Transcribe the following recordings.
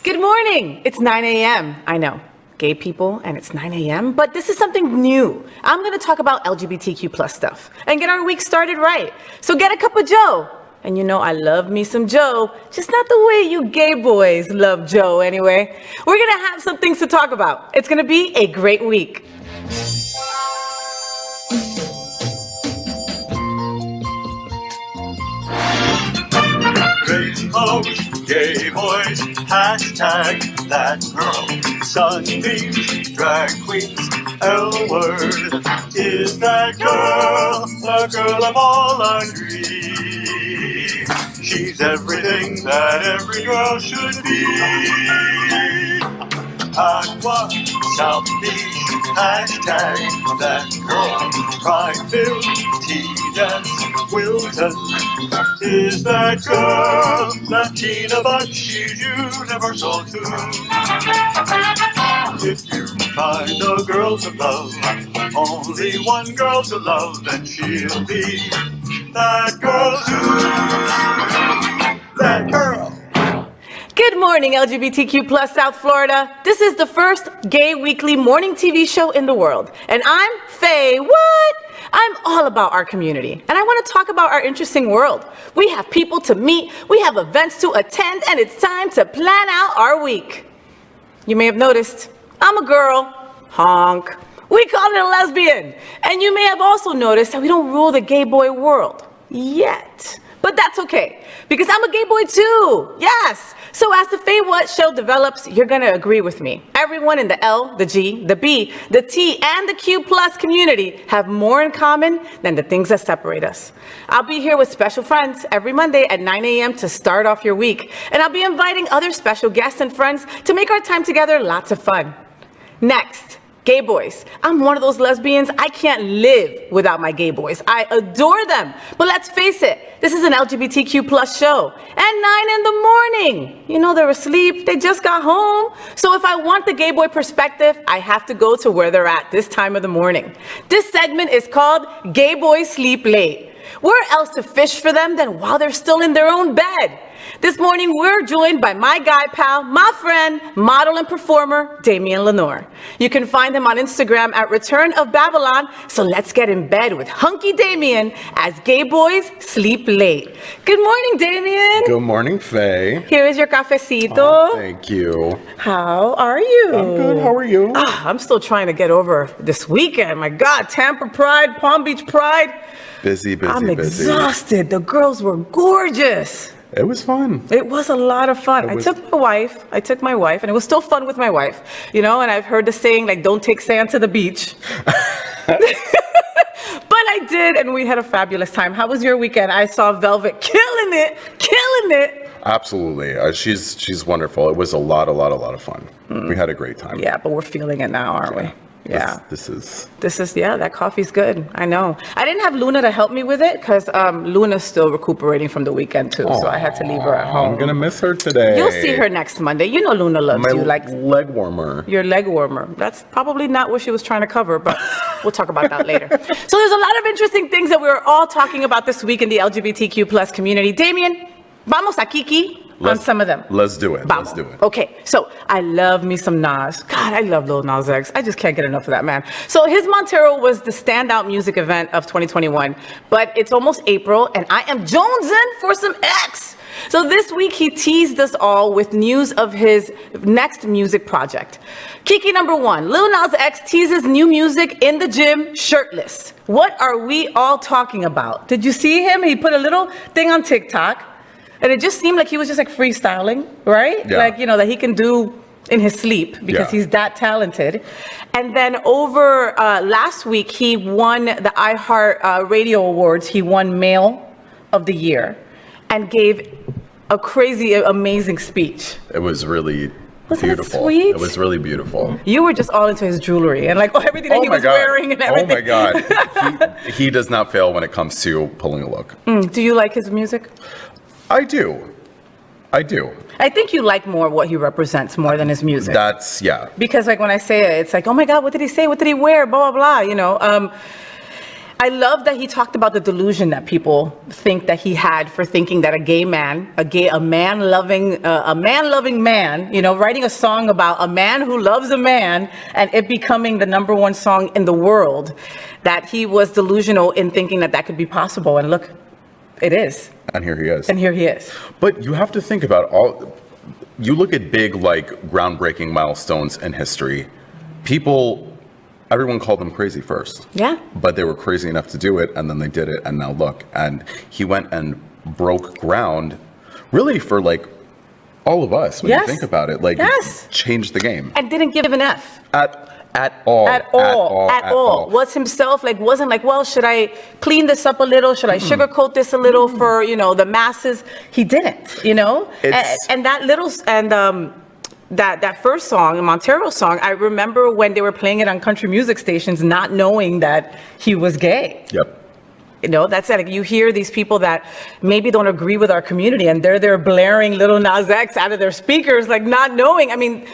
Good morning. It's 9 a.m. I know, gay people, and it's 9 a.m., but this is something new. I'm going to talk about LGBTQ plus stuff and get our week started right. So get a cup of Joe. And you know I love me some Joe, just not the way you gay boys love Joe anyway. We're going to have some things to talk about. It's going to be a great week. Great folks, gay boys, hashtag that girl. Sunbeams, drag queens, L-word. Is that girl the girl of all our dreams? She's everything that every girl should be. Aqua, South Beach, hashtag that girl. Pride-filled, T-dance, Wilton. Is that girl Latina, but she's universal too. If you find a girl to love, only one girl to love, then she'll be that girl too. That girl. Good morning, LGBTQ plus South Florida. This is the first gay weekly morning TV show in the world. And I'm FayWhat. I'm all about our community. And I want to talk about our interesting world. We have people to meet, we have events to attend, and it's time to plan out our week. You may have noticed, I'm a girl, honk. We call it a lesbian. And you may have also noticed that we don't rule the gay boy world yet. But that's okay, because I'm a gay boy too, yes. So as the FayWhat show develops, you're gonna agree with me. Everyone in the L, the G, the B, the T, and the Q plus community have more in common than the things that separate us. I'll be here with special friends every Monday at 9 a.m. to start off your week. And I'll be inviting other special guests and friends to make our time together lots of fun. Next, gay boys. I'm one of those lesbians. I can't live without my gay boys. I adore them. But let's face it, this is an LGBTQ plus show. At 9 in the morning. You know, they're asleep. They just got home. So if I want the gay boy perspective, I have to go to where they're at this time of the morning. This segment is called Gay Boys Sleep Late. Where else to fish for them than while they're still in their own bed? This morning, we're joined by my guy pal, my friend, model and performer, Damien Lenore. You can find him on Instagram at Return of Babylon, so let's get in bed with Hunky Damien as gay boys sleep late. Good morning, Damien. Good morning, Faye. Here is your cafecito. Oh, thank you. How are you? I'm good. How are you? I'm still trying to get over this weekend. My God, Tampa Pride, Palm Beach Pride. Busy. I'm exhausted. The girls were gorgeous. It was fun. It was a lot of fun. I took my wife, and it was still fun with my wife, you know, and I've heard the saying, like, don't take sand to the beach. But I did, and we had a fabulous time. How was your weekend? I saw Velvet killing it. Absolutely. She's wonderful. It was a lot of fun. We had a great time. Yeah, but we're feeling it now, aren't we? Yeah. This is, that coffee's good. I know. I didn't have Luna to help me with it because Luna's still recuperating from the weekend too. So I had to leave her at home. I'm going to miss her today. You'll see her next Monday. You know Luna loves you. Like leg warmer. Your leg warmer. That's probably not what she was trying to cover, but we'll talk about that later. So there's a lot of interesting things that we're all talking about this week in the LGBTQ plus community. Damien, vamos a Kiki. On some of them. Let's do it. Let's do it. Okay, so I love me some Nas. God, I love Lil Nas X. I just can't get enough of that man. So his Montero was the standout music event of 2021, but it's almost April and I am jonesing for some X. So this week he teased us all with news of his next music project. Kiki number one, Lil Nas X teases new music in the gym shirtless. What are we all talking about? Did you see him? He put a little thing on TikTok. And it just seemed like he was just like freestyling, right? Yeah. Like, you know, that he can do in his sleep because he's that talented. And then over last week, he won the iHeart Radio Awards. He won Male of the Year and gave a crazy, amazing speech. It was really Wasn't beautiful. It sweet? It was really beautiful. You were just all into his jewelry and like everything that he was wearing and everything. Oh my God. he does not fail when it comes to pulling a look. Do you like his music? I do. I think you like more what he represents more than his music. Yeah. Because like when I say it, it's like, oh my God, what did he say? What did he wear? Blah, blah, blah, you know. I love that he talked about the delusion that people think that he had for thinking that a man-loving man, you know, writing a song about a man who loves a man and it becoming the #1 song in the world, that he was delusional in thinking that that could be possible. And look, it is. And here he is. And here he is. But you have to think about you look at big, like, groundbreaking milestones in history. Everyone called them crazy first. Yeah. But they were crazy enough to do it, and then they did it, and now look. And he went and broke ground, really, for, like, all of us, when you think about it. Like, changed the game. And didn't give an F. At all. Was himself, like, wasn't like, well, should I clean this up a little? Should I sugarcoat this a little for, you know, the masses? He didn't, you know? And that first song, the Montero song, I remember when they were playing it on country music stations, not knowing that he was gay. Yep. You know, that's like, you hear these people that maybe don't agree with our community, and they're there blaring Lil Nas X out of their speakers, like, not knowing. I mean,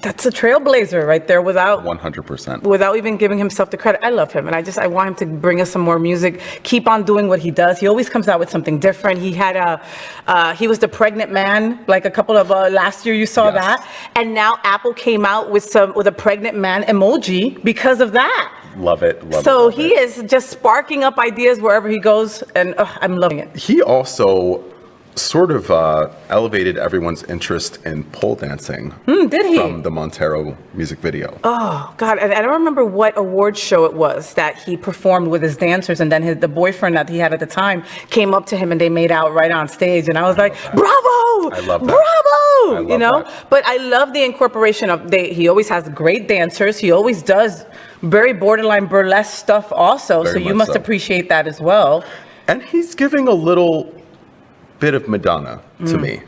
that's a trailblazer right there, without 100%, without even giving himself the credit. I love him, and I want him to bring us some more music. Keep on doing what he does. He always comes out with something different. He had he was the pregnant man, like a couple of last year. You saw that, and now Apple came out with a pregnant man emoji because of that. Love it. So he is just sparking up ideas wherever he goes, and I'm loving it. He also sort of elevated everyone's interest in pole dancing. Did he? From the Montero music video. Oh, God. I don't remember what award show it was that he performed with his dancers, and then the boyfriend that he had at the time came up to him and they made out right on stage. And I was like, bravo! I love that. Bravo! You know? But I love the incorporation of, he always has great dancers. He always does very borderline burlesque stuff also. So you must appreciate that as well. And he's giving a little bit of Madonna to me.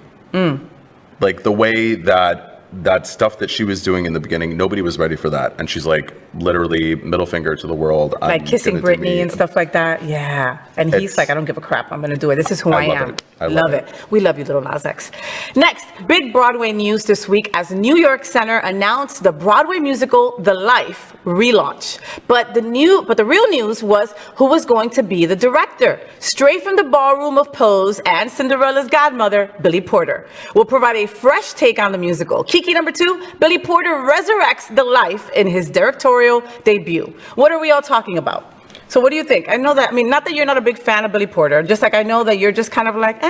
Like the way that stuff that she was doing in the beginning, nobody was ready for that, and she's like literally middle finger to the world, like kissing Britney and stuff like that. Yeah, and he's like, I don't give a crap, I'm gonna do it. This is who I am. I love it. We love you, Lil Nas X. Next, big Broadway news this week as New York Center announced the Broadway musical The Life relaunch. But the real news was who was going to be the director. Straight from the ballroom of Pose and Cinderella's godmother, Billy Porter, will provide a fresh take on the musical. Kiki number 2, Billy Porter resurrects The Life in his directorial debut. What are we all talking about? So what do you think? I know that, I mean, not that you're not a big fan of Billy Porter, just like I know that you're just kind of like,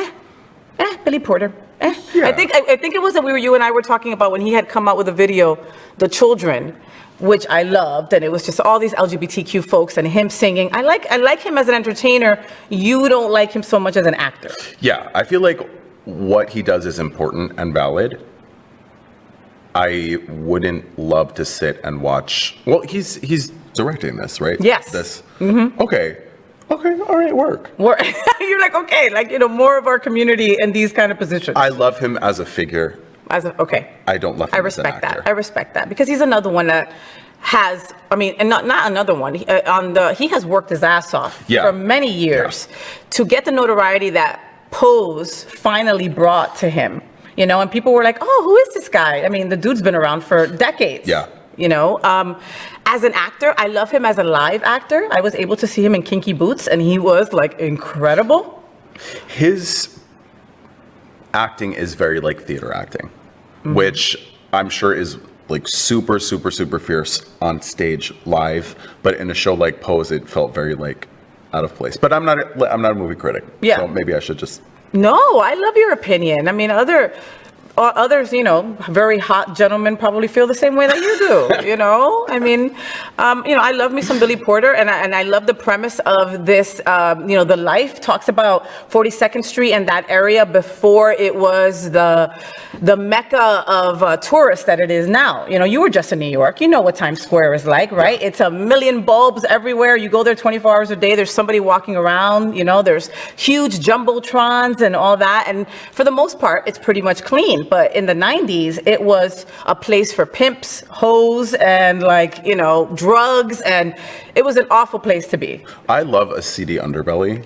Billy Porter. Yeah. I think it was that you and I were talking about when he had come out with a video, The Children, which I loved, and it was just all these LGBTQ folks and him singing. I like him as an entertainer. You don't like him so much as an actor. Yeah, I feel like what he does is important and valid. I wouldn't love to sit and watch. Well, he's directing this, right? Yes. This. Mm-hmm. Okay. All right, work. You're like, okay, like, you know, more of our community in these kind of positions. I love him as a figure. I don't love him as an actor. I respect that, because he's another one that has, I mean, and not another one. He has worked his ass off for many years to get the notoriety that Pose finally brought to him. You know, and people were like, oh, who is this guy? I mean, the dude's been around for decades. Yeah. You know, as an actor, I love him as a live actor. I was able to see him in Kinky Boots, and he was like incredible. His acting is very like theater acting, which I'm sure is like super, super, super fierce on stage live. But in a show like Pose, it felt very like out of place. But I'm not a movie critic. Yeah. So maybe I should just. No, I love your opinion. I mean, others, you know, very hot gentlemen probably feel the same way that you do, you know? I mean, you know, I love me some Billy Porter, and I love the premise of this, you know, The Life talks about 42nd Street and that area before it was the mecca of tourists that it is now. You know, you were just in New York. You know what Times Square is like, right? It's a million bulbs everywhere. You go there 24 hours a day. There's somebody walking around, you know, there's huge jumbotrons and all that. And for the most part, it's pretty much clean. But in the 90s, it was a place for pimps, hoes, and like, you know, drugs. And it was an awful place to be. I love a seedy underbelly.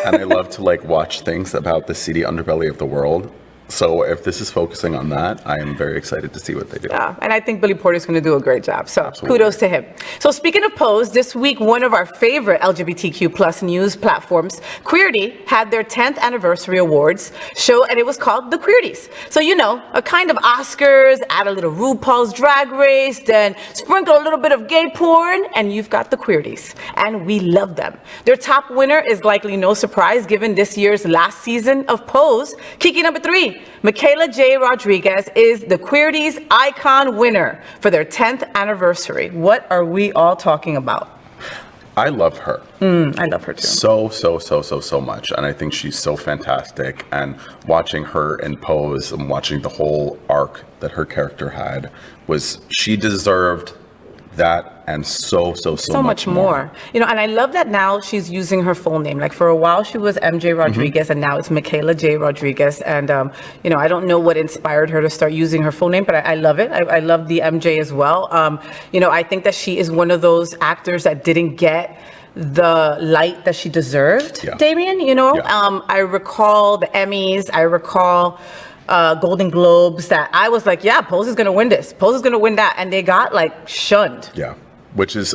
And I love to like watch things about the seedy underbelly of the world. So if this is focusing on that, I am very excited to see what they do. Yeah, and I think Billy Porter's going to do a great job. So Absolutely. kudos to him. So speaking of Pose, this week, one of our favorite LGBTQ plus news platforms, Queerty, had their 10th anniversary awards show, and it was called the Queerties. So, you know, a kind of Oscars, add a little RuPaul's Drag Race, then sprinkle a little bit of gay porn, and you've got the Queerties. And we love them. Their top winner is likely no surprise given this year's last season of Pose. Kiki number 3. Michaela Jae Rodriguez is the Queerty's Icon winner for their 10th anniversary. What are we all talking about? I love her. I love her too. So much. And I think she's so fantastic. And watching her in Pose and watching the whole arc that her character had she deserved that and so much more. You know, and I love that now she's using her full name. Like for a while she was MJ Rodriguez and now it's Michaela Jae Rodriguez. And, you know, I don't know what inspired her to start using her full name, but I love it. I love the MJ as well. You know, I think that she is one of those actors that didn't get the light that she deserved, Damien, you know? Yeah. I recall the Emmys, I recall Golden Globes that I was like, yeah, Pose is going to win this. Pose is going to win that. And they got like shunned. Yeah, which is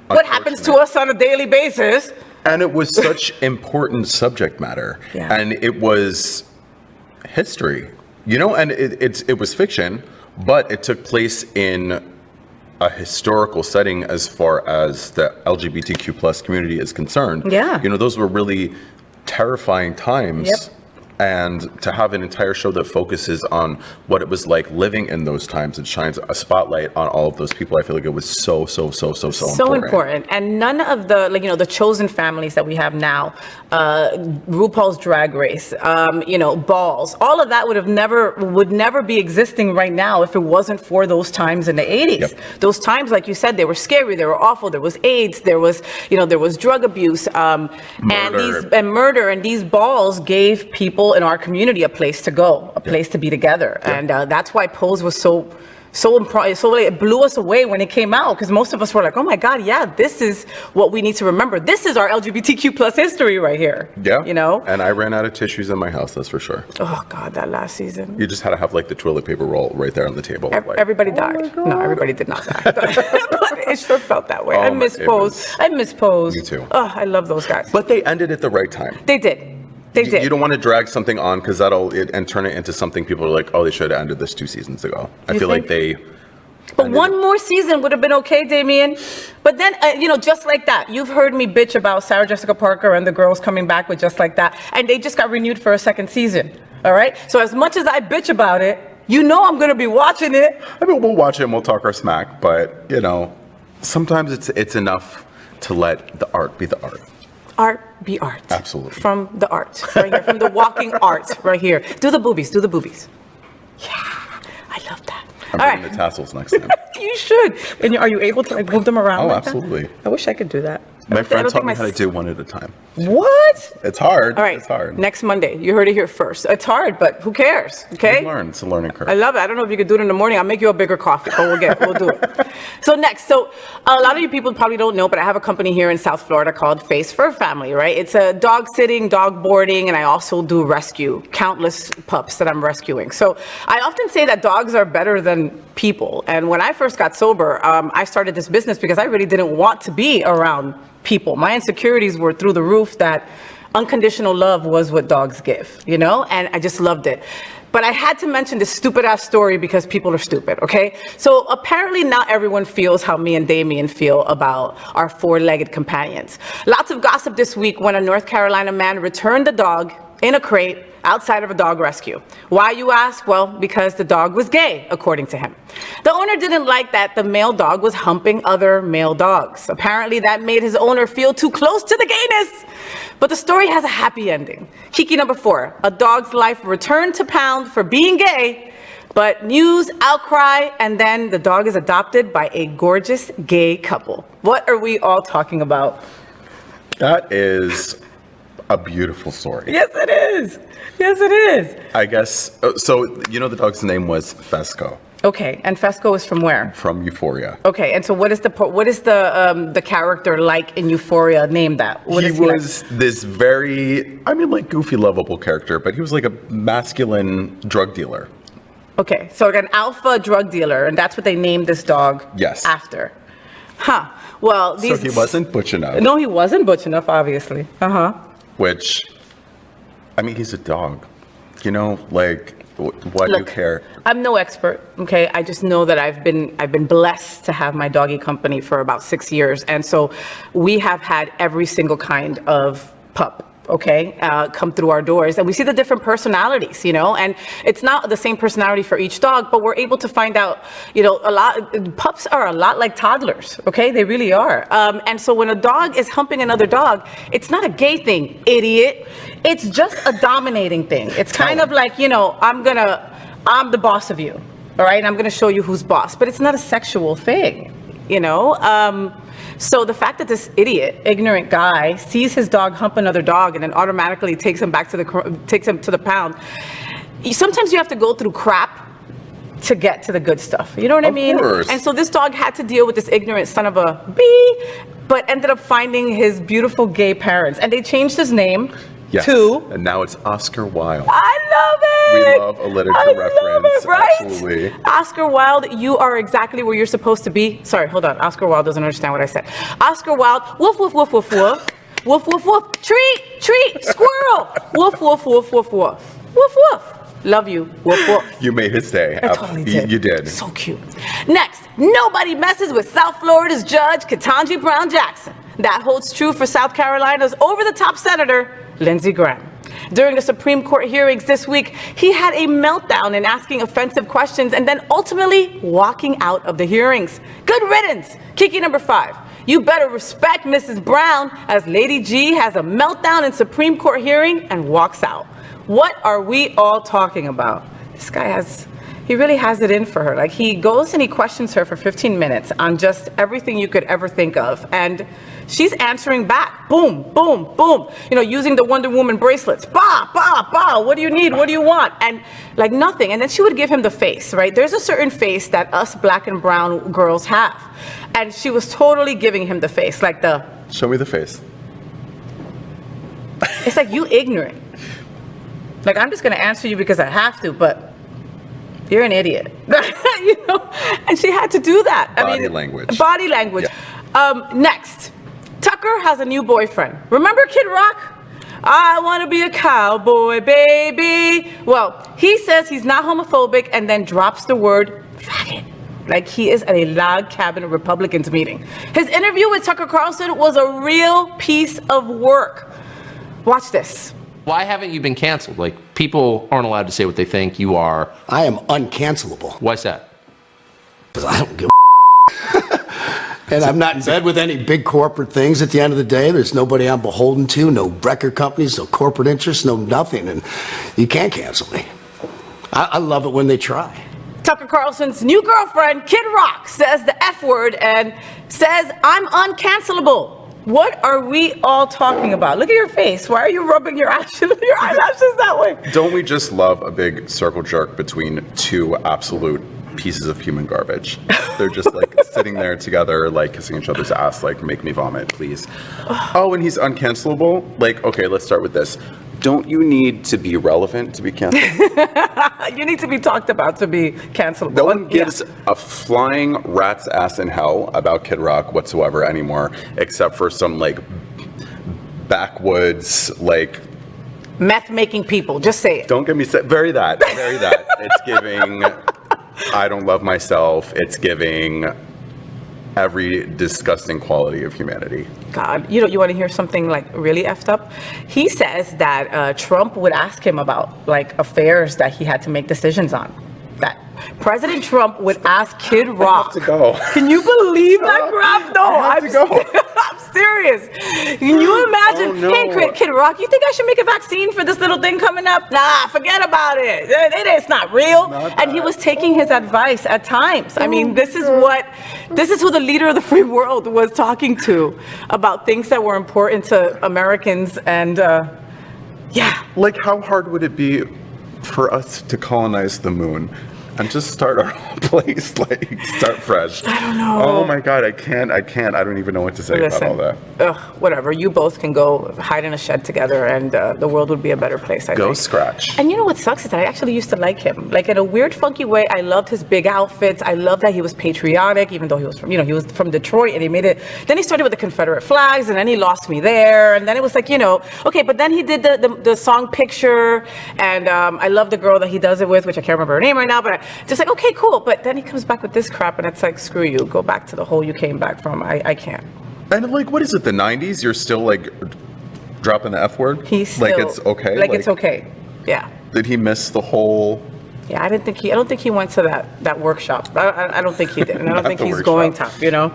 what happens to us on a daily basis. And it was such important subject matter. Yeah. And it was history, you know, and it was fiction, but it took place in a historical setting as far as the LGBTQ plus community is concerned. Yeah. You know, those were really terrifying times. Yep. And to have an entire show that focuses on what it was like living in those times and shines a spotlight on all of those people, I feel like it was so important. And none of the, like, you know, the chosen families that we have now, RuPaul's Drag Race, you know, balls, all of that would never be existing right now if it wasn't for those times in the 80s. Yep. Those times, like you said, they were scary, they were awful. There was AIDS, there was drug abuse, and murder, and these balls gave people in our community a place to go, a place to be together. And that's why Pose was so it blew us away when it came out, because most of us were like, oh my God, yeah, this is what we need to remember. This is our LGBTQ plus history right here. Yeah. You know? And I ran out of tissues in my house, that's for sure. Oh God, that last season. You just had to have like the toilet paper roll right there on the table. Everybody died. No, everybody did not die. But it sure felt that way. Oh, I miss Pose. I miss Pose. Me too. Oh, I love those guys. But they ended at the right time. They did. They did. You don't want to drag something on because and turn it into something people are like, oh, they should have ended this 2 seasons ago. I feel like they. But one more season would have been okay, Damien. But then, you know, Just Like That. You've heard me bitch about Sarah Jessica Parker and the girls coming back with Just Like That. And they just got renewed for a 2nd season. All right? So as much as I bitch about it, you know I'm going to be watching it. I mean, we'll watch it and we'll talk our smack. But, you know, sometimes it's enough to let the art be the art. Art be art. Absolutely. From the art, right here. From the walking art, right here. Do the boobies. Yeah, I love that. I'm All bringing the tassels next time. You should. And are you able to like move them around? Oh, like absolutely. That? I wish I could do that. My friend taught me how to do one at a time. What? It's hard. All right. It's hard. Next Monday. You heard it here first. It's hard, but who cares? Okay. You learn. It's a learning curve. I love it. I don't know if you could do it in the morning. I'll make you a bigger coffee, but we'll do it. So next, a lot of you people probably don't know, but I have a company here in South Florida called Face Fur Family, right? It's a dog sitting, dog boarding, and I also do rescue, countless pups that I'm rescuing. So I often say that dogs are better than people. And when I first got sober, I started this business because I really didn't want to be around people. My insecurities were through the roof that unconditional love was what dogs give, you know? And I just loved it. But I had to mention this stupid ass story because people are stupid, okay? So apparently not everyone feels how me and Damien feel about our 4-legged companions. Lots of gossip this week when a North Carolina man returned the dog in a crate outside of a dog rescue. Why, you ask? Well, because the dog was gay, according to him. The owner didn't like that the male dog was humping other male dogs. Apparently that made his owner feel too close to the gayness. But the story has a happy ending. Kiki number 4, a dog's life returned to pound for being gay, but news, outcry, and then the dog is adopted by a gorgeous gay couple. What are we all talking about? That is a beautiful story. Yes, it is. Yes, it is. I guess, so, you know, the dog's name was Fesco. Okay, and Fesco is from where? from Euphoria. Okay, and so what is the character like in Euphoria? Name that. What He is he like? was this very, I mean, like goofy, lovable character, but he was like a masculine drug dealer. Okay, so an alpha drug dealer, and that's what they named this dog Yes. after. Huh. Well, So he wasn't butch enough. No, he wasn't butch enough, obviously. Uh-huh. Which, I mean, he's a dog. You know, like, what do you Look, care? I'm no expert, okay? I just know that I've been blessed to have my doggy company for about 6 years, and so we have had every single kind of pup, okay, come through our doors, and we see the different personalities, you know, and it's not the same personality for each dog, but we're able to find out, you know, pups are a lot like toddlers, okay? They really are. And so when a dog is humping another dog, it's not a gay thing, idiot. It's just a dominating thing. It's kind of like, you know, I'm the boss of you, all right? And I'm gonna show you who's boss, but it's not a sexual thing, you know? So the fact that this idiot, ignorant guy sees his dog hump another dog and then automatically takes him to the pound, sometimes you have to go through crap to get to the good stuff. You know what I mean? Of course. And so this dog had to deal with this ignorant son of a bee, but ended up finding his beautiful gay parents, and they changed his name Yes. to. And now it's Oscar Wilde. I love it. We love a literature I reference. love it, right? Absolutely. Oscar Wilde, you are exactly where you're supposed to be. Sorry, hold on. Oscar Wilde doesn't understand what I said. Oscar Wilde, woof, woof, woof, woof, woof. Woof, woof, woof. Treat, squirrel. Woof, woof, woof, woof, woof. Woof, woof. Love you. Woof, woof. You made his day. I totally did. You did. So cute. Next, nobody messes with South Florida's Judge Kitanji Brown Jackson. That holds true for South Carolina's over-the-top Senator, Lindsey Graham. During the Supreme Court hearings this week, he had a meltdown in asking offensive questions and then ultimately walking out of the hearings. Good riddance. Kiki number 5. You better respect Mrs. Brown as Lady G has a meltdown in Supreme Court hearing and walks out. What are we all talking about? This guy he really has it in for her. Like, he goes and he questions her for 15 minutes on just everything you could ever think of. And she's answering back. Boom, boom, boom. You know, using the Wonder Woman bracelets. Bah, bah, bah. What do you need? What do you want? And like nothing. And then she would give him the face, right? There's a certain face that us black and brown girls have. And she was totally giving him the face, like Show me the face. it's like, you ignorant. Like, I'm just going to answer you because I have to, but you're an idiot. You know? And she had to do that. Body language. Body language. Yeah. Next, Tucker has a new boyfriend. Remember Kid Rock? I want to be a cowboy, baby. Well, he says he's not homophobic and then drops the word faggot. Like he is at a log cabin Republicans meeting. His interview with Tucker Carlson was a real piece of work. Watch this. Why haven't you been canceled? Like, people aren't allowed to say what they think. You are. I am uncancelable. Why's that? Because I don't give And I'm not in bed with any big corporate things at the end of the day. There's nobody I'm beholden to, no record companies, no corporate interests, no nothing. And you can't cancel me. I love it when they try. Tucker Carlson's new girlfriend, Kid Rock, says the F word and says, I'm uncancelable. What are we all talking about? Look at your face. Why are you rubbing your eyelashes that way? Don't we just love a big circle jerk between two absolute pieces of human garbage? They're just like sitting there together, like kissing each other's ass, like, make me vomit, please. Oh, and he's uncancelable? Like, okay, let's start with this. Don't you need to be relevant to be canceled? You need to be talked about to be cancelable. No one gives a flying rat's ass in hell about Kid Rock whatsoever anymore, except for some like backwoods, like meth making people. Just say it. Don't get me set. Very that. It's giving I don't love myself. It's giving every disgusting quality of humanity. God, you want to hear something like really effed up? He says that Trump would ask him about like affairs that he had to make decisions on. That President Trump would ask Kid Rock. I have to go. Can you believe that crap? No, I have to go. I'm serious. Can you imagine? Oh, no. Hey, Kid Rock, you think I should make a vaccine for this little thing coming up? Nah, forget about it. It's not real. And he was taking his advice at times. I mean, this is who the leader of the free world was talking to about things that were important to Americans. And yeah. Like, how hard would it be for us to colonize the moon? And just start our own place, like start fresh. I don't know. Oh my God, I can't. I don't even know what to say about all that. Whatever. You both can go hide in a shed together, and the world would be a better place. I Go think. scratch. And you know what sucks is that I actually used to like him, like in a weird, funky way. I loved his big outfits. I loved that he was patriotic, even though he was from Detroit, and he made it. Then he started with the Confederate flags, and then he lost me there, and then it was like okay. But then he did the song Picture, and I love the girl that he does it with, which I can't remember her name right now, but just like, okay, cool. But then he comes back with this crap, and it's like, screw you. Go back to the hole you came back from. I can't. And like, what is it? The 90s? You're still like dropping the F word? He's still, like it's okay. Like it's okay. Yeah. Did he miss the whole? Yeah, I don't think he went to that workshop. I don't think he did, and I don't think he's workshop. going to.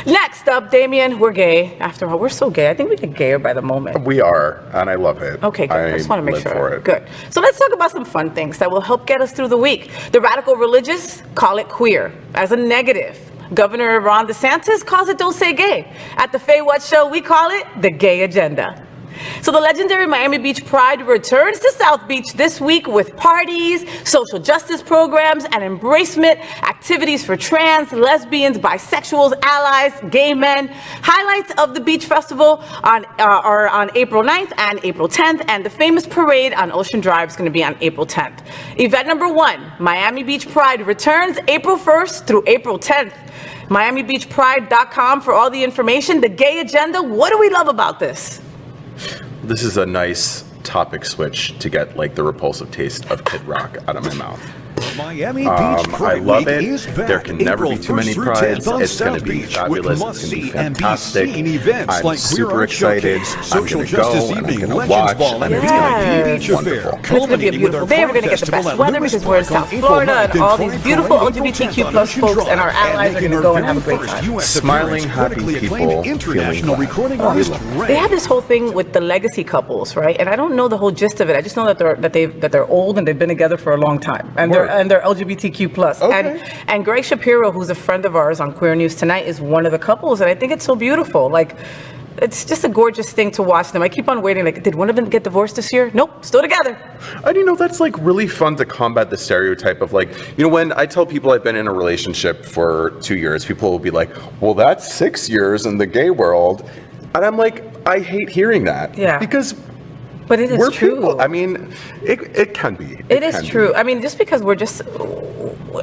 Next up, Damien, we're gay. After all, we're so gay. I think we get gayer by the moment. We are, and I love it. Okay, good. I just want to make live sure. for it. Good. So let's talk about some fun things that will help get us through the week. The radical religious call it queer as a negative. Governor Ron DeSantis calls it don't say gay. At the FayWhat show, we call it the gay agenda. So the legendary Miami Beach Pride returns to South Beach this week with parties, social justice programs, and embracement activities for trans, lesbians, bisexuals, allies, gay men. Highlights of the beach festival are on April 9th and April 10th, and the famous parade on Ocean Drive is going to be on April 10th. Event number 1, Miami Beach Pride returns April 1st through April 10th. MiamiBeachPride.com for all the information. The gay agenda, what do we love about this? This is a nice topic switch to get like the repulsive taste of Kid Rock out of my mouth. Miami Beach Pride I love Week it. is back. There can never be April too many 1st through prides. 10th on It's going to South be Beach fabulous. with It's going to be must-see and fantastic. be-seen events I'm like super Queer Art excited. Showcase, I'm Social going to Justice go and I'm Evening, going to Legends watch. Ball, And and it's going to VIP be Beach Affair. wonderful. It's going to be a beautiful day. We're going to get the best weather because we're in South Florida, and all these beautiful LGBTQ plus folks and our allies are going to go and have a great time. Smiling, happy people, international feeling recording glad. artist They Raye. have this whole thing with the legacy couples, right? And I don't know the whole gist of it. I just know that they're old and they've been together for a long time, and they're LGBTQ plus. Okay. And Greg Shapiro, who's a friend of ours on Queer News Tonight, is one of the couples, and I think it's so beautiful. Like, it's just a gorgeous thing to watch them. I keep on waiting. Like, did one of them get divorced this year? Nope, still together. And that's like really fun to combat the stereotype of like, when I tell people I've been in a relationship for 2 years, people will be like, well, that's 6 years in the gay world. And I'm like, I hate hearing that. Yeah. Because But it is we're true. people. I mean, it can be. It is can be. true. I mean, just because we're just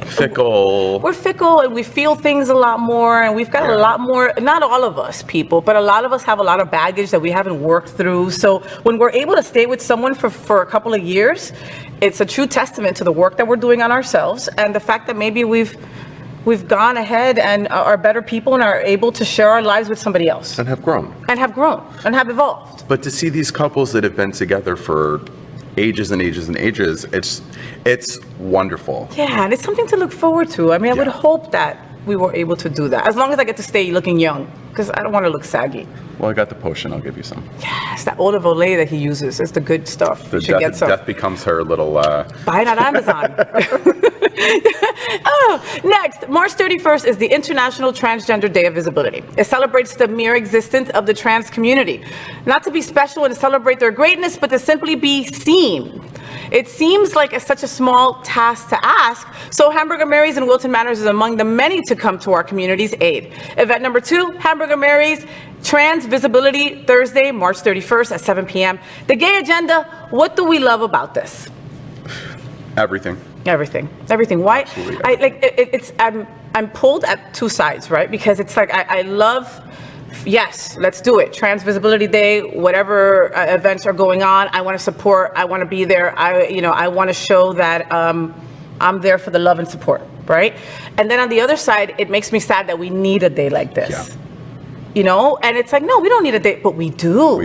Fickle. We're fickle and we feel things a lot more, and we've got a lot more, not all of us people, but a lot of us have a lot of baggage that we haven't worked through. So when we're able to stay with someone for a couple of years, it's a true testament to the work that we're doing on ourselves and the fact that maybe we've gone ahead and are better people and are able to share our lives with somebody else. And have grown. And have evolved. But to see these couples that have been together for ages and ages and ages, it's wonderful. Yeah, and it's something to look forward to. I mean, I would hope that we were able to do that. As long as I get to stay looking young, because I don't want to look saggy. Well, I got the potion. I'll give you some. Yes, that olive olay that he uses is the good stuff. You should get some. Death becomes her little... Buy it on Amazon. Next, March 31st is the International Transgender Day of Visibility. It celebrates the mere existence of the trans community. Not to be special and to celebrate their greatness, but to simply be seen. It seems like it's such a small task to ask, so Hamburger Mary's in Wilton Manors is among the many to come to our community's aid. Event number 2, Hamburger Mary's Trans Visibility, Thursday, March 31st at 7 p.m. The gay agenda, what do we love about this? Everything. Everything. Why? I'm pulled at two sides, right? Because it's like I love. Yes, let's do it. Trans Visibility Day, whatever events are going on, I want to support. I want to be there. I want to show that I'm there for the love and support, right? And then on the other side, it makes me sad that we need a day like this. Yeah. And it's like, no, we don't need a day, but we do.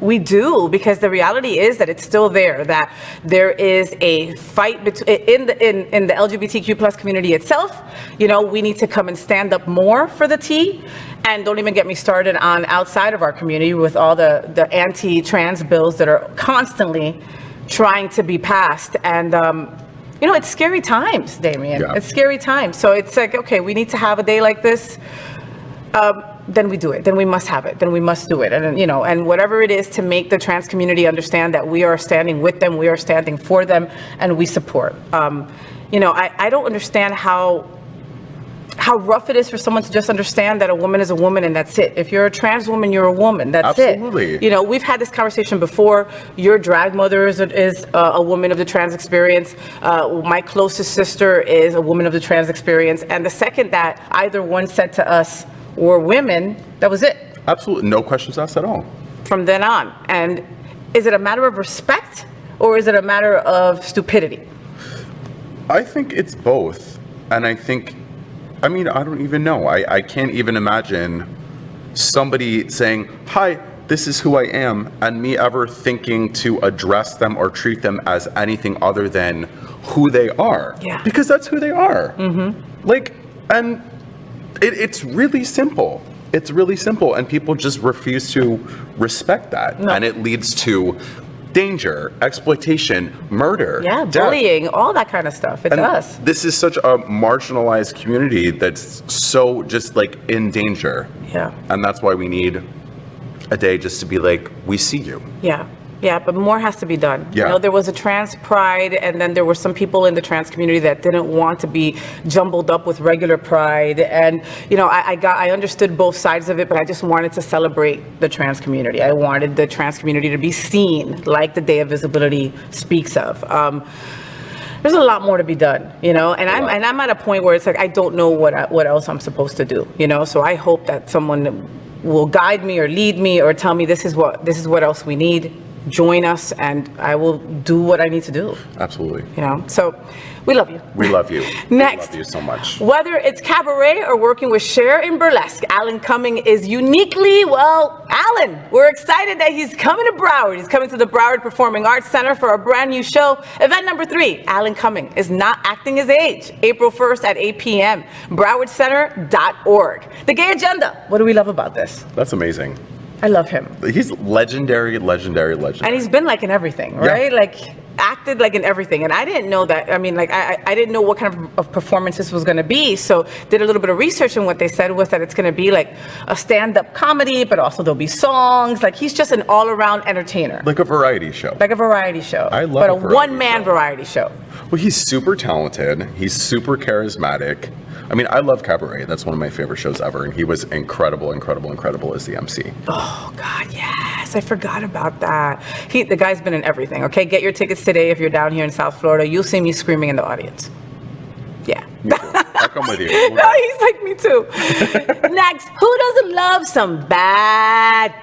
We do, because the reality is that it's still there, that there is a fight in the LGBTQ plus community itself. We need to come and stand up more for the T. And don't even get me started on outside of our community with all the anti-trans bills that are constantly trying to be passed. And, it's scary times, Damien. Yeah. It's scary times. So it's like, okay, we need to have a day like this. Then we do it. Then we must have it. Then we must do it. And, and whatever it is to make the trans community understand that we are standing with them, we are standing for them, and we support. I don't understand how rough it is for someone to just understand that a woman is a woman and that's it. If you're a trans woman, you're a woman. That's Absolutely. it. We've had this conversation before. Your drag mother is a woman of the trans experience. My closest sister is a woman of the trans experience. And the second that either one said to us, we're women, that was it. Absolutely. No questions asked at all. From then on. And is it a matter of respect or is it a matter of stupidity? I think it's both. And I don't even know. I can't even imagine somebody saying, hi, this is who I am, and me ever thinking to address them or treat them as anything other than who they are. Yeah. Because that's who they are. And it's really simple. It's really simple, and people just refuse to respect that. No. And it leads to danger, exploitation, murder, Yeah, death. bullying, all that kind of stuff. It does. This is such a marginalized community that's so just like in danger. Yeah. And that's why we need a day just to be like, we see you. Yeah, but more has to be done. Yeah. There was a trans pride, and then there were some people in the trans community that didn't want to be jumbled up with regular pride. And, I understood both sides of it, but I just wanted to celebrate the trans community. I wanted the trans community to be seen like the Day of Visibility speaks of. There's a lot more to be done, and I'm at a point where it's like I don't know what else I'm supposed to do, So I hope that someone will guide me or lead me or tell me this is what else we need. Join us, and I will do what I need to do. Absolutely. So we love you. We love you. Next. We love you so much. Whether it's cabaret or working with Cher in burlesque, Alan Cumming is uniquely, Alan, we're excited that he's coming to Broward. He's coming to the Broward Performing Arts Center for a brand new show. Event number 3, Alan Cumming is not acting his age. April 1st at 8 p.m. BrowardCenter.org. The Gay Agenda. What do we love about this? That's amazing. I love him. He's legendary. And he's been like in everything, right? Yeah. Like acted like in everything. And I didn't know that. I didn't know what kind of performance this was going to be. So did a little bit of research, and what they said was that it's going to be like a stand-up comedy, but also there'll be songs. Like he's just an all-around entertainer. Like a variety show. I love but a variety one-man show. variety show. Well, he's super talented. He's super charismatic. I love Cabaret. That's one of my favorite shows ever. And he was incredible as the MC. Oh, God, yes. I forgot about that. The guy's been in everything, okay? Get your tickets today if you're down here in South Florida. You'll see me screaming in the audience. Yeah. Me too. I'll come with you. No, he's like me too. Next, who doesn't love some Bad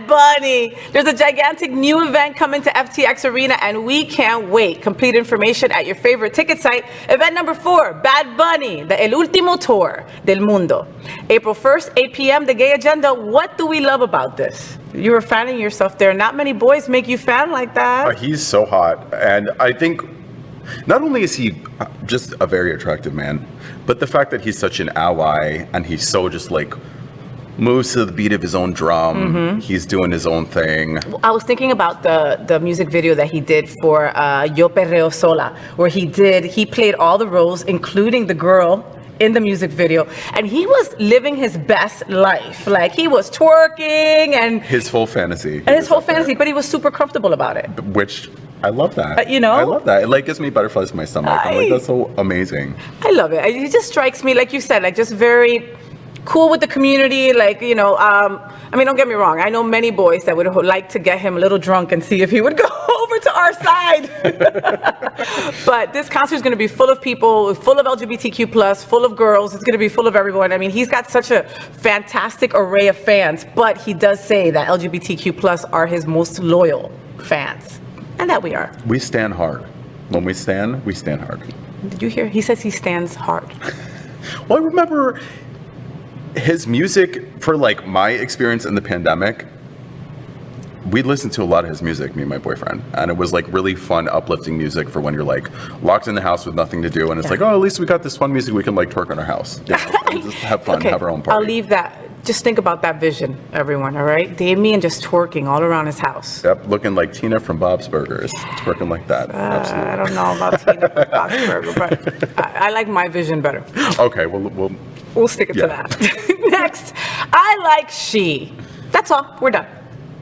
Bunny? There's a gigantic new event coming to FTX Arena, and we can't wait. Complete information at your favorite ticket site. Event number 4, Bad Bunny, the El Último Tour del Mundo. April 1st, 8 p.m., The Gay Agenda. What do we love about this? You were fanning yourself there. Not many boys make you fan like that. He's so hot. And I think not only is he just a very attractive man, but the fact that he's such an ally and he's so just like moves to the beat of his own drum. He's doing his own thing. I was thinking about the music video that he did for Yo Perreo Sola, where he played all the roles, including the girl in the music video, and he was living his best life. Like he was twerking and his full fantasy. But he was super comfortable about it. Which I love that. I love that. It like gives me butterflies in my stomach. I'm like, that's so amazing. I love it. It just strikes me, like you said, like just very cool with the community. Like, don't get me wrong. I know many boys that would like to get him a little drunk and see if he would go over to our side. But this concert is going to be full of people, full of LGBTQ+, full of girls. It's going to be full of everyone. He's got such a fantastic array of fans, but he does say that LGBTQ+ are his most loyal fans. And that we are. We stand hard. When we stand hard. Did you hear? He says he stands hard. Well, I remember his music for like my experience in the pandemic. We listened to a lot of his music, me and my boyfriend, and it was like really fun, uplifting music for when you're like locked in the house with nothing to do, and it's like, oh, at least we got this fun music we can like twerk in our house. Just have fun, have our own party. I'll leave that. Just think about that vision, everyone, all right? Damien just twerking all around his house. Yep, looking like Tina from Bob's Burgers. Twerking like that. Absolutely. I don't know about Tina from Bob's Burgers, but I like my vision better. Okay, we'll stick it to that. Next, I like She. That's all. We're done.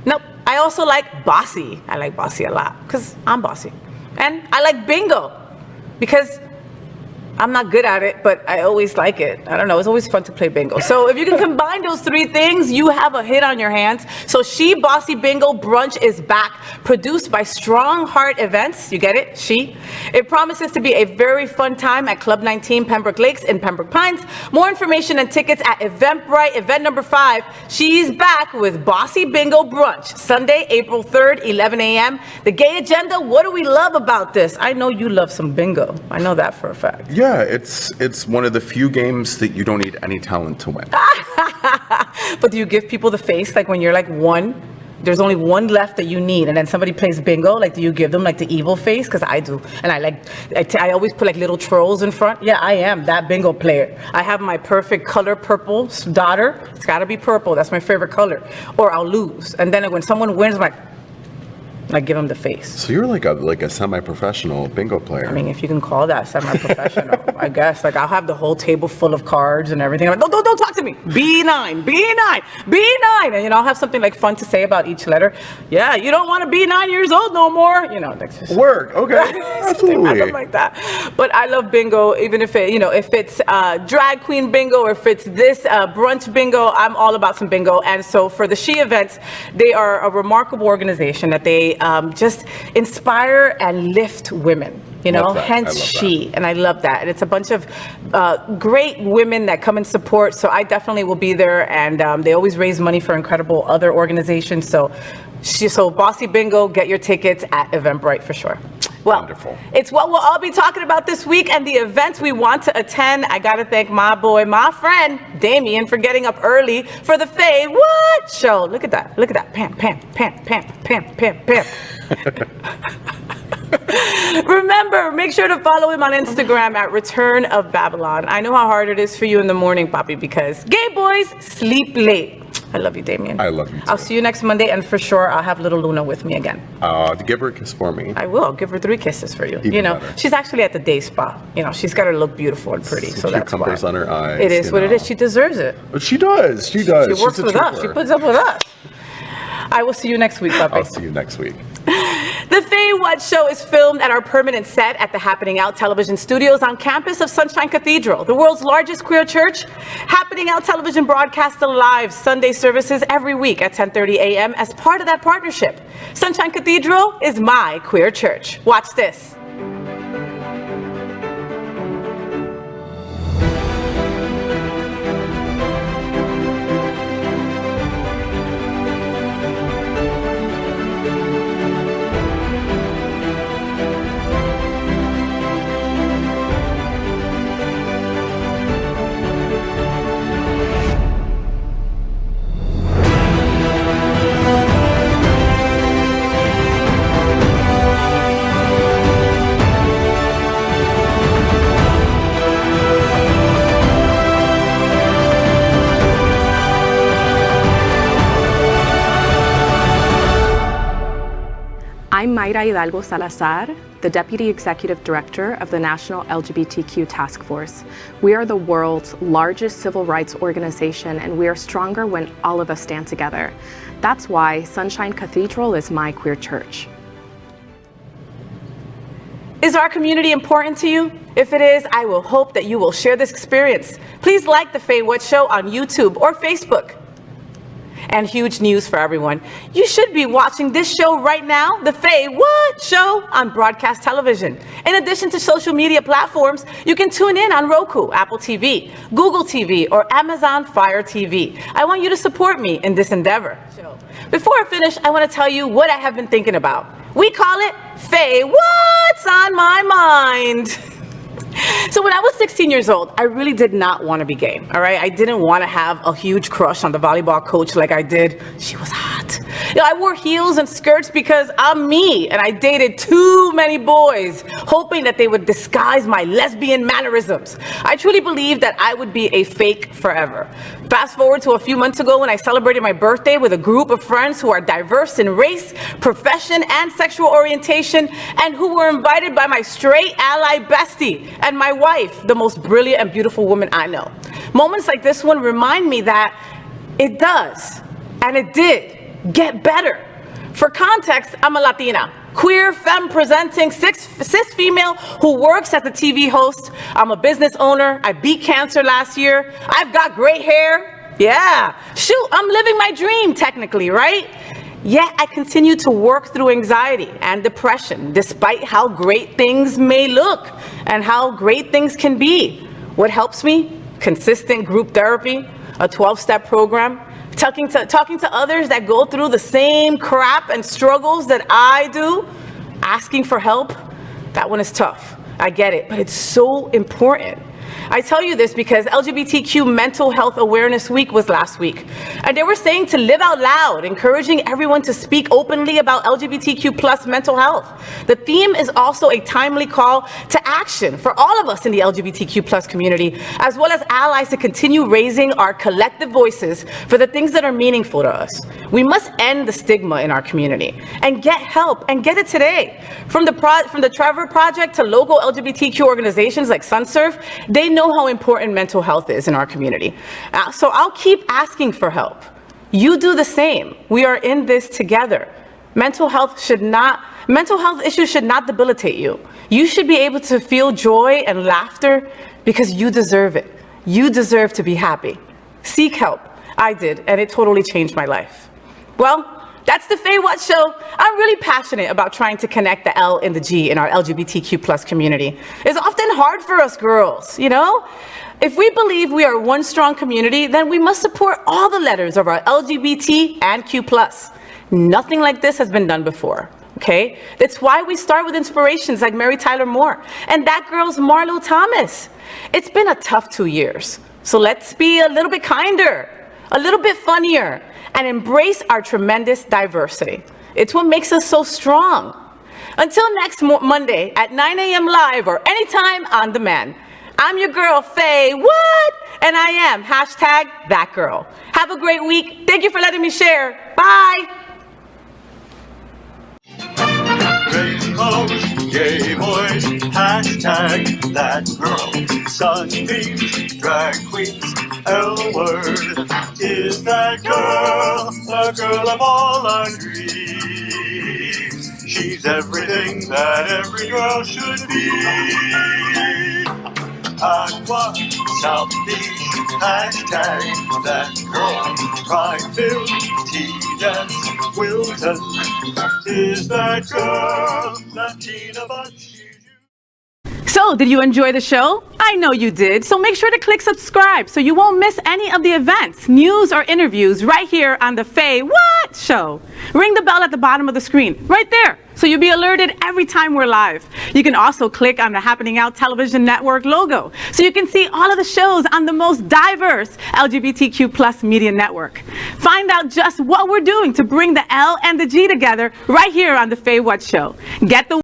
Nope. I also like Bossy. I like Bossy a lot because I'm bossy. And I like Bingo because I'm not good at it, but I always like it. I don't know, it's always fun to play bingo. So if you can combine those three things, you have a hit on your hands. So She Bossy Bingo Brunch is back, produced by Strong Heart Events. You get it? She. It promises to be a very fun time at Club 19 Pembroke Lakes in Pembroke Pines. More information and tickets at Eventbrite, event number 5. She's back with Bossy Bingo Brunch, Sunday, April 3rd, 11 a.m. The gay agenda, what do we love about this? I know you love some bingo. I know that for a fact. Yeah, it's one of the few games that you don't need any talent to win. But do you give people the face, like when you're like one, there's only one left that you need, and then somebody plays bingo, like do you give them like the evil face? Because I do, and I always put like little trolls in front. Yeah, I am that bingo player. I have my perfect color purple daughter. It's got to be purple. That's my favorite color, or I'll lose. And then when someone wins, I'm like, I give them the face. So you're like a semi-professional bingo player. I mean, if you can call that semi-professional, I guess. Like I'll have the whole table full of cards and everything. I'm like, don't talk to me. B9, and I'll have something like fun to say about each letter. Yeah, you don't want to be 9 years old no more. That's just work. Okay, absolutely. Something like that. But I love bingo, even if it, if it's drag queen bingo or if it's this brunch bingo. I'm all about some bingo. And so for the She events, they are a remarkable organization that they just inspire and lift women, hence She. And I love that. And it's a bunch of great women that come and support. So I definitely will be there. And they always raise money for incredible other organizations. So Bossy Bingo, get your tickets at Eventbrite for sure. Well, wonderful. It's what we'll all be talking about this week and the events we want to attend. I got to thank my friend, Damien, for getting up early for the FayWhat show. Look at that. Pam. Remember, make sure to follow him on Instagram at Return of Babylon. I know how hard it is for you in the morning, Papi, because gay boys sleep late. I love you, Damien. I love you too. I'll see you next Monday, and for sure, I'll have little Luna with me again. Give her a kiss for me. I will. I'll give her 3 kisses for you. Even better. She's actually at the day spa. She's got to look beautiful and pretty, so that's why. Cucumbers on her eyes. It is what it is. She deserves it. But she does. She works with us. She puts up with us. I will see you next week, Papi. I'll see you next week. The FayWhat show is filmed at our permanent set at the Happening Out Television Studios on campus of Sunshine Cathedral, the world's largest queer church. Happening Out Television broadcasts live Sunday services every week at 10:30 a.m. as part of that partnership. Sunshine Cathedral is my queer church. Watch this. I'm Mayra Hidalgo Salazar, the Deputy Executive Director of the National LGBTQ Task Force. We are the world's largest civil rights organization, and we are stronger when all of us stand together. That's why Sunshine Cathedral is my queer church. Is our community important to you? If it is, I will hope that you will share this experience. Please like the FayWhat show on YouTube or Facebook. And huge news for everyone. You should be watching this show right now, the FayWhat show on broadcast television. In addition to social media platforms, you can tune in on Roku, Apple TV, Google TV, or Amazon Fire TV. I want you to support me in this endeavor. Before I finish, I want to tell you what I have been thinking about. We call it FayWhat's on my mind. So when I was 16 years old, I really did not want to be gay, all right? I didn't want to have a huge crush on the volleyball coach like I did. She was hot. I wore heels and skirts because I'm me, and I dated too many boys, hoping that they would disguise my lesbian mannerisms. I truly believed that I would be a fake forever. Fast forward to a few months ago when I celebrated my birthday with a group of friends who are diverse in race, profession, and sexual orientation, and who were invited by my straight ally bestie and my wife, the most brilliant and beautiful woman I know. Moments like this one remind me that it does, and it did, get better. For context, I'm a Latina. queer, femme presenting, cis female who works as a TV host. I'm a business owner. I beat cancer last year. I've got great hair. Yeah, shoot, I'm living my dream technically, right? Yet I continue to work through anxiety and depression despite how great things may look and how great things can be. What helps me? Consistent group therapy, a 12-step program, talking to others that go through the same crap and struggles that I do, asking for help. That one is tough. I get it, but it's so important. I tell you this because LGBTQ Mental Health Awareness Week was last week, and they were saying to live out loud, encouraging everyone to speak openly about LGBTQ plus mental health. The theme is also a timely call to action for all of us in the LGBTQ plus community, as well as allies to continue raising our collective voices for the things that are meaningful to us. We must end the stigma in our community and get help, and get it today. From the Trevor Project to local LGBTQ organizations like SunSurf, they know how important mental health is in our community. So I'll keep asking for help. You do the same. We are in this together. Mental health issues should not debilitate you. You should be able to feel joy and laughter because you deserve it. You deserve to be happy. Seek help. I did, and it totally changed my life. Well, that's the FayWhat show. I'm really passionate about trying to connect the L and the G in our LGBTQ plus community. It's often hard for us girls, you know? If we believe we are one strong community, then we must support all the letters of our LGBT and Q+. Nothing like this has been done before, okay? That's why we start with inspirations like Mary Tyler Moore and that girl's Marlo Thomas. It's been a tough 2 years, so let's be a little bit kinder, a little bit funnier, and embrace our tremendous diversity. It's what makes us so strong. Until next Monday at 9 a.m. live or anytime on demand, I'm your girl, FayWhat, and I am #thatgirl. Have a great week. Thank you for letting me share. Bye. Rainbows, gay boys, #thatgirl. Sunbeams, drag queens, L-word. Is that girl, the girl of all our dreams? She's everything that every girl should be. Aqua, South Beach, #thatgirl. Pride-filled, tea-dance, Wilton. Is that girl, Latina but she's you? So, did you enjoy the show? I know you did, so make sure to click subscribe so you won't miss any of the events, news, or interviews right here on the FayWhat show. Ring the bell at the bottom of the screen, right there, so you'll be alerted every time we're live. You can also click on the Happening Out Television Network logo so you can see all of the shows on the most diverse LGBTQ plus media network. Find out just what we're doing to bring the L and the G together right here on the FayWhat show. Get the